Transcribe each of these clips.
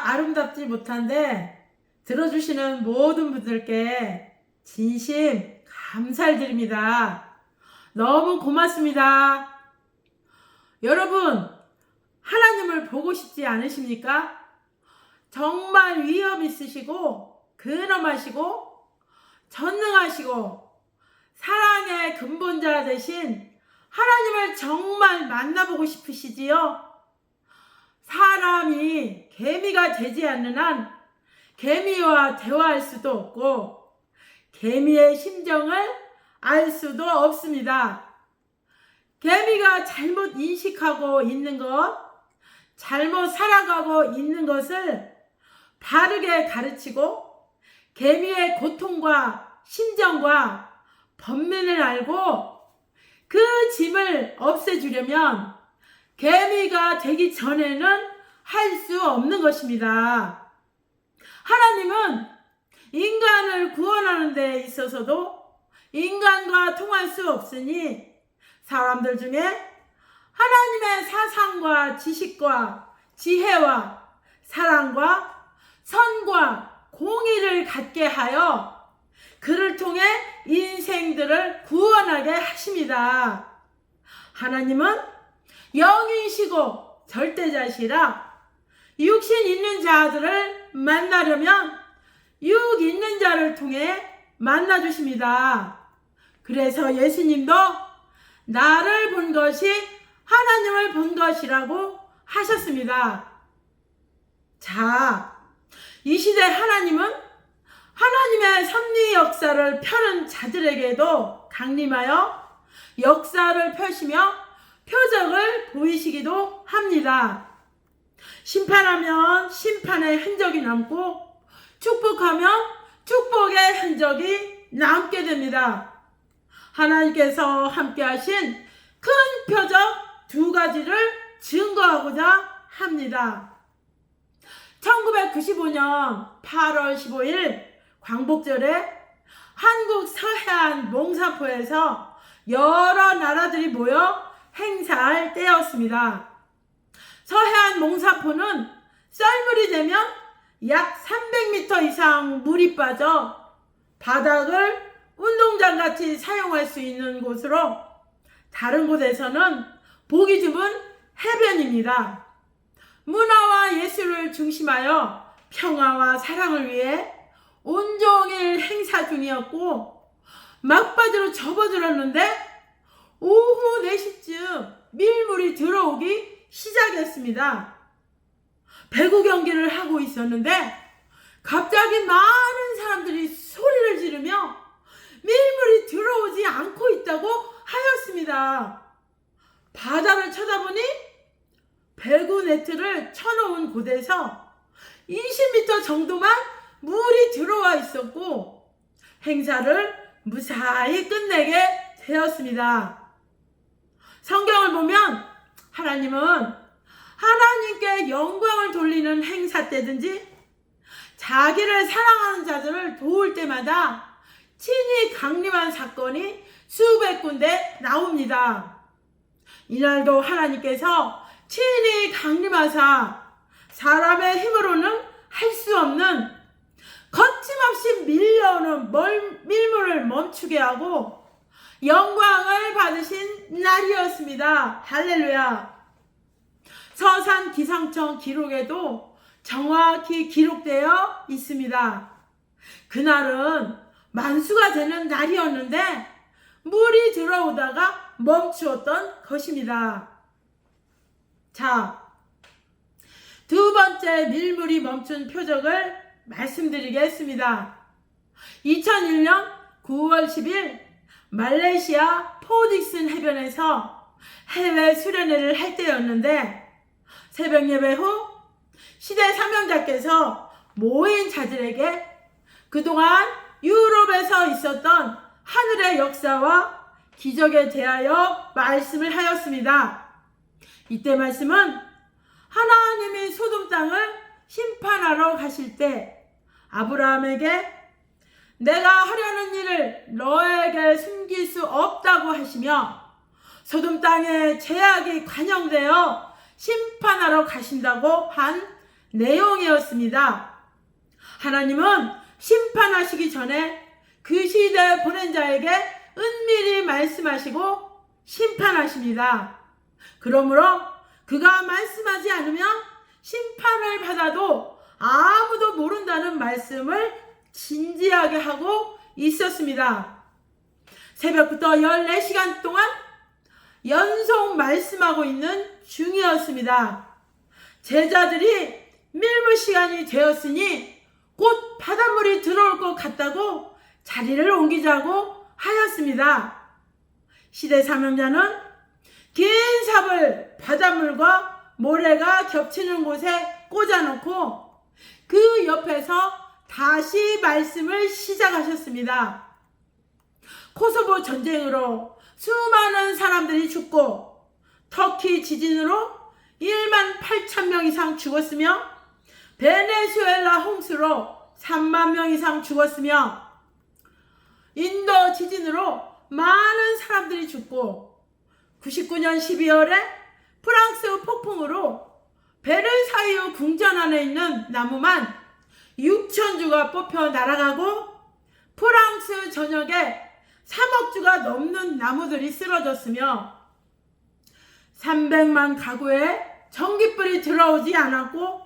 아름답지 못한데 들어주시는 모든 분들께 진심 감사를 드립니다. 너무 고맙습니다. 여러분, 하나님을 보고 싶지 않으십니까? 정말 위험 있으시고 근엄하시고 전능하시고 사랑의 근본자 되신 하나님을 정말 만나보고 싶으시지요? 사람이 개미가 되지 않는 한 개미와 대화할 수도 없고 개미의 심정을 알 수도 없습니다. 개미가 잘못 인식하고 있는 것, 잘못 살아가고 있는 것을 바르게 가르치고 개미의 고통과 심정과 번민을 알고 그 짐을 없애주려면 개미가 되기 전에는 할 수 없는 것입니다. 하나님은 인간을 구원하는 데 있어서도 인간과 통할 수 없으니 사람들 중에 하나님의 사상과 지식과 지혜와 사랑과 선과 공의를 갖게 하여 그를 통해 인생들을 구원하게 하십니다. 하나님은 영이시고 절대자시라 육신 있는 자들을 만나려면 육 있는 자를 통해 만나주십니다. 그래서 예수님도 나를 본 것이 하나님을 본 것이라고 하셨습니다. 자, 이 시대 하나님은 하나님의 섭리 역사를 펴는 자들에게도 강림하여 역사를 펴시며 표적을 보이시기도 합니다. 심판하면 심판의 흔적이 남고 축복하면 축복의 흔적이 남게 됩니다. 하나님께서 함께 하신 큰 표적 두 가지를 증거하고자 합니다. 1995년 8월 15일 광복절에 한국 서해안 몽사포에서 여러 나라들이 모여 행사할 때였습니다. 서해안 몽사포는 썰물이 되면 약 300m 이상 물이 빠져 바닥을 운동장같이 사용할 수 있는 곳으로 다른 곳에서는 보기 드문 해변입니다. 문화와 예술을 중심하여 평화와 사랑을 위해 온종일 행사 중이었고 막바지로 접어들었는데 오후 4시쯤 밀물이 들어오기 시작했습니다. 배구 경기를 하고 있었는데 갑자기 많은 사람들이 소리를 지르며 밀물이 들어오지 않고 있다고 하였습니다. 바다를 쳐다보니 배구 네트를 쳐놓은 곳에서 20m 정도만 물이 들어와 있었고 행사를 무사히 끝내게 되었습니다. 성경을 보면 하나님은 하나님께 영광을 돌리는 행사 때든지 자기를 사랑하는 자들을 도울 때마다 친히 강림한 사건이 수백 군데 나옵니다. 이날도 하나님께서 친히 강림하사 사람의 힘으로는 할 수 없는 거침없이 밀려오는 밀물을 멈추게 하고 영광을 받으신 날이었습니다. 할렐루야. 서산 기상청 기록에도 정확히 기록되어 있습니다. 그날은 만수가 되는 날이었는데 물이 들어오다가 멈추었던 것입니다. 자, 두 번째 밀물이 멈춘 표적을 말씀드리겠습니다. 2001년 9월 10일 말레이시아 포딕슨 해변에서 해외 수련회를 할 때였는데 새벽 예배 후 시대 사명자께서 모인 자들에게 그동안 유럽에서 있었던 하늘의 역사와 기적에 대하여 말씀을 하였습니다. 이때 말씀은 하나님이 소돔 땅을 심판하러 가실 때 아브라함에게 내가 하려는 일을 너에게 숨길 수 없다고 하시며 소돔 땅에 죄악이 관영되어 심판하러 가신다고 한 내용이었습니다. 하나님은 심판하시기 전에 그 시대에 보낸 자에게 은밀히 말씀하시고 심판하십니다. 그러므로 그가 말씀하지 않으면 심판을 받아도 아무도 모른다는 말씀을 진지하게 하고 있었습니다. 새벽부터 14시간 동안 연속 말씀하고 있는 중이었습니다. 제자들이 밀물 시간이 되었으니 곧 바닷물이 들어올 것 같다고 자리를 옮기자고 하였습니다. 시대 사명자는 긴 삽을 바닷물과 모래가 겹치는 곳에 꽂아놓고 그 옆에서 다시 말씀을 시작하셨습니다. 코소보 전쟁으로 수많은 사람들이 죽고 터키 지진으로 1만 8천 명 이상 죽었으며 베네수엘라 홍수로 3만 명 이상 죽었으며 인도 지진으로 많은 사람들이 죽고 99년 12월에 프랑스 폭풍으로 베르사유 궁전 안에 있는 나무만 6천 주가 뽑혀 날아가고 프랑스 전역에 3억 주가 넘는 나무들이 쓰러졌으며 300만 가구에 전기불이 들어오지 않았고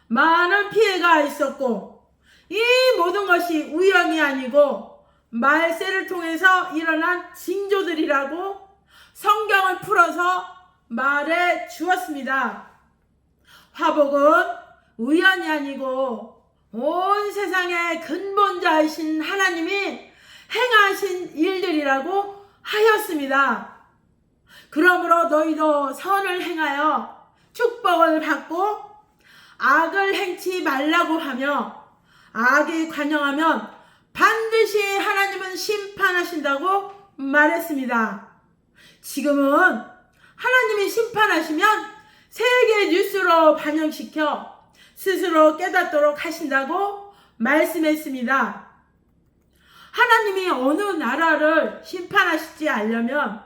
많은 피해가 있었고 이 모든 것이 우연이 아니고 말세를 통해서 일어난 징조들이라고 성경을 풀어서 말해 주었습니다. 화복은 우연이 아니고 온 세상의 근본자이신 하나님이 행하신 일들이라고 하였습니다. 그러므로 너희도 선을 행하여 축복을 받고 악을 행치 말라고 하며 악이 관영하면 반드시 하나님은 심판하신다고 말했습니다. 지금은 하나님이 심판하시면 세계 뉴스로 반영시켜 스스로 깨닫도록 하신다고 말씀했습니다. 하나님이 어느 나라를 심판하실지 알려면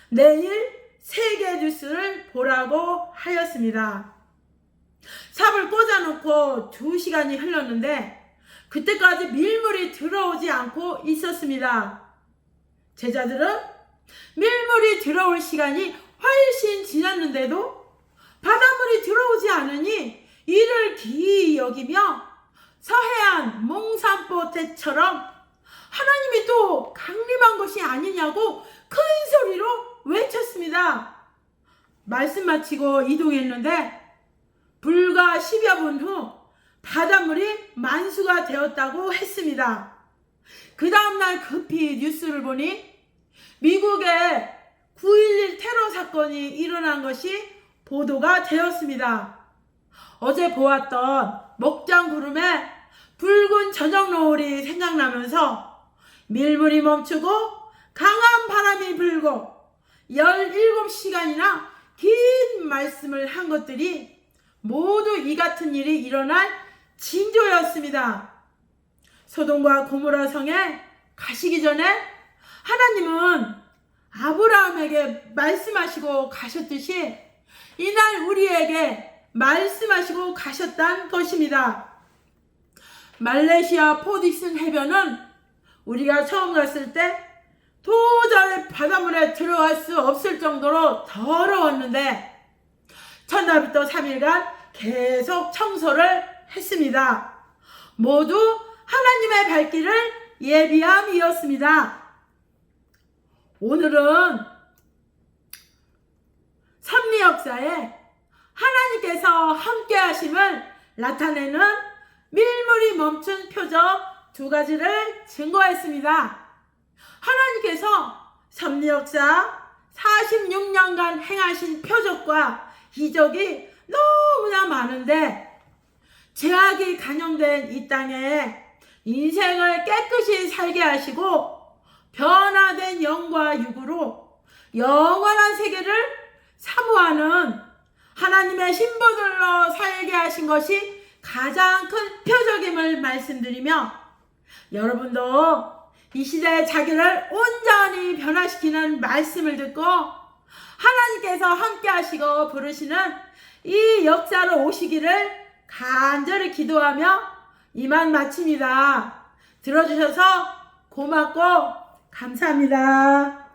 내일 세계 뉴스를 보라고 하였습니다. 삽을 꽂아놓고 2시간이 흘렀는데 그때까지 밀물이 들어오지 않고 있었습니다. 제자들은 밀물이 들어올 시간이 훨씬 지났는데도 바닷물이 들어오지 않으니 이를 기이 여기며 서해안 몽산포 때처럼 하나님이 또 강림한 것이 아니냐고 큰 소리로 외쳤습니다. 말씀 마치고 이동했는데 불과 10여 분 후 바닷물이 만수가 되었다고 했습니다. 그 다음날 급히 뉴스를 보니 미국에 9.11 테러 사건이 일어난 것이 보도가 되었습니다. 어제 보았던 목장 구름에 붉은 저녁 노을이 생각나면서 밀물이 멈추고 강한 바람이 불고 17시간이나 긴 말씀을 한 것들이 모두 이 같은 일이 일어날 징조였습니다. 소돔과 고모라 성에 가시기 전에 하나님은 아브라함에게 말씀하시고 가셨듯이 이날 우리에게 말씀하시고 가셨단 것입니다. 말레이시아 포딕슨 해변은 우리가 처음 갔을 때 도저히 바닷물에 들어갈 수 없을 정도로 더러웠는데 첫날부터 3일간 계속 청소를 했습니다. 모두 하나님의 발길을 예비함이었습니다. 오늘은 섭리 역사에 하나님께서 함께 하심을 나타내는 밀물이 멈춘 표적 2가지를 증거했습니다. 하나님께서 섭리 역사 46년간 행하신 표적과 기적이 너무나 많은데 죄악이 간영된 이 땅에 인생을 깨끗이 살게 하시고 변화된 영과 육으로 영원한 세계를 사모하는 하나님의 신부들로 살게 하신 것이 가장 큰 표적임을 말씀드리며 여러분도 이 시대에 자기를 온전히 변화시키는 말씀을 듣고 하나님께서 함께 하시고 부르시는 이 역사로 오시기를 간절히 기도하며 이만 마칩니다. 들어주셔서 고맙고 감사합니다.